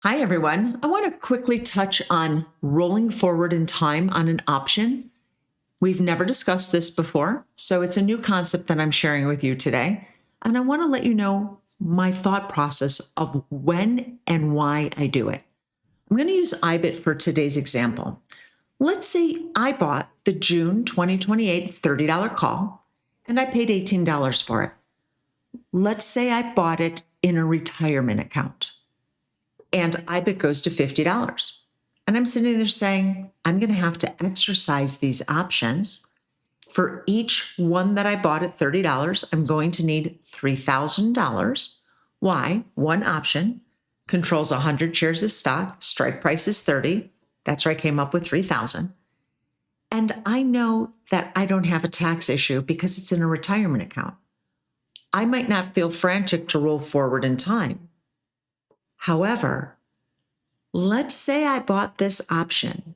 Hi, everyone. I want to quickly touch on rolling forward in time on an option. We've never discussed this before, so it's a new concept that I'm sharing with you today. And I want to let you know my thought process of when and why I do it. I'm going to use IBIT for today's example. Let's say I bought the June 2028 $30 call and I paid $18 for it. Let's say I bought it in a retirement account. And IBIT goes to $50. And I'm sitting there saying, I'm going to have to exercise these options. For each one that I bought at $30, I'm going to need $3,000. Why? One option controls 100 shares of stock. Strike price is 30. That's where I came up with 3,000. And I know that I don't have a tax issue because it's in a retirement account. I might not feel frantic to roll forward in time. However, let's say I bought this option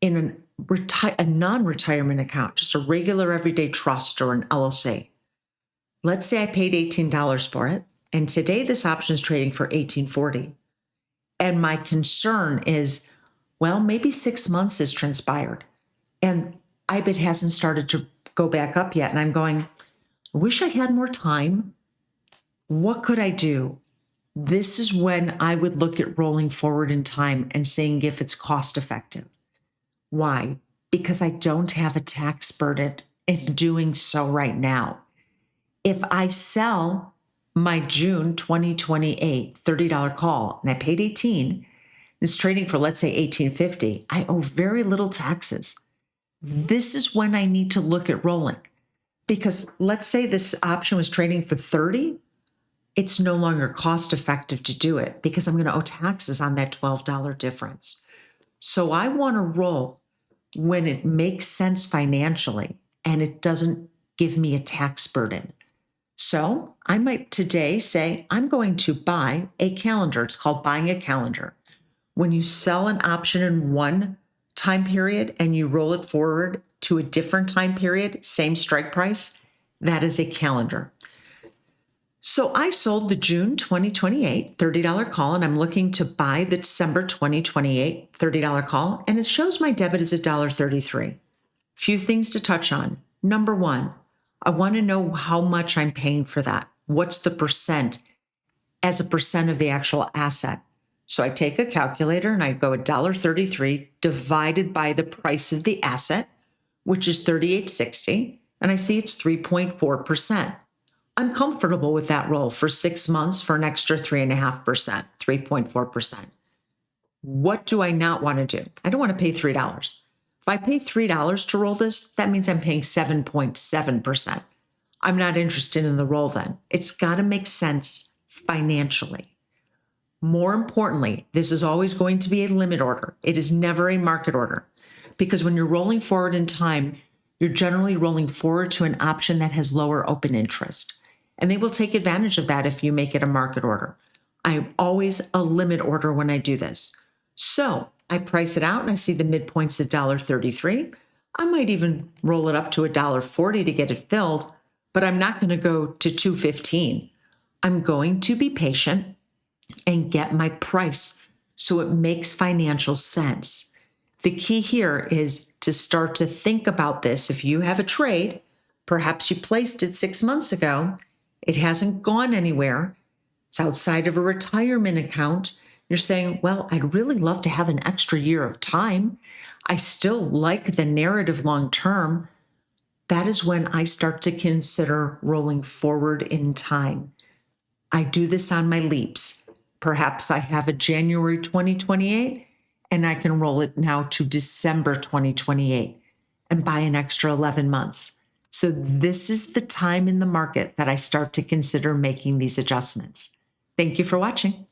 in a non-retirement account, just a regular everyday trust or an LLC. Let's say I paid $18 for it, and today this option is trading for $18.40. And my concern is, well, maybe 6 months has transpired, and IBIT hasn't started to go back up yet. And I'm going, I wish I had more time. What could I do? This is when I would look at rolling forward in time and seeing if it's cost effective. Why? Because I don't have a tax burden in doing so right now. If I sell my June 2028 $30 call and I paid 18, it's trading for, let's say, $18.50, I owe very little taxes. This is when I need to look at rolling. Because let's say this option was trading for 30, it's no longer cost effective to do it because I'm going to owe taxes on that $12 difference. So I want to roll when it makes sense financially and it doesn't give me a tax burden. So I might today say, I'm going to buy a calendar. It's called buying a calendar. When you sell an option in one time period and you roll it forward to a different time period, same strike price, that is a calendar. So I sold the June 2028 $30 call, and I'm looking to buy the December 2028 $30 call, and it shows my debit is $1.33. Few things to touch on. Number one, I want to know how much I'm paying for that. What's the percent as a percent of the actual asset? So I take a calculator and I go $1.33 divided by the price of the asset, which is $38.60, and I see it's 3.4%. I'm comfortable with that roll for 6 months for an extra 3.5%, 3.4%. What do I not want to do? I don't want to pay $3. If I pay $3 to roll this, that means I'm paying 7.7%. I'm not interested in the roll then. It's got to make sense financially. More importantly, this is always going to be a limit order. It is never a market order because when you're rolling forward in time, you're generally rolling forward to an option that has lower open interest. And they will take advantage of that if you make it a market order. I'm always a limit order when I do this. So I price it out and I see the midpoint's $1.33. I might even roll it up to $1.40 to get it filled, but I'm not going to go to $2.15. I'm going to be patient and get my price so it makes financial sense. The key here is to start to think about this. If you have a trade, perhaps you placed it 6 months ago, it hasn't gone anywhere, it's outside of a retirement account. You're saying, well, I'd really love to have an extra year of time. I still like the narrative long term. That is when I start to consider rolling forward in time. I do this on my LEAPS. Perhaps I have a January 2028 and I can roll it now to December 2028 and buy an extra 11 months. So this is the time in the market that I start to consider making these adjustments. Thank you for watching.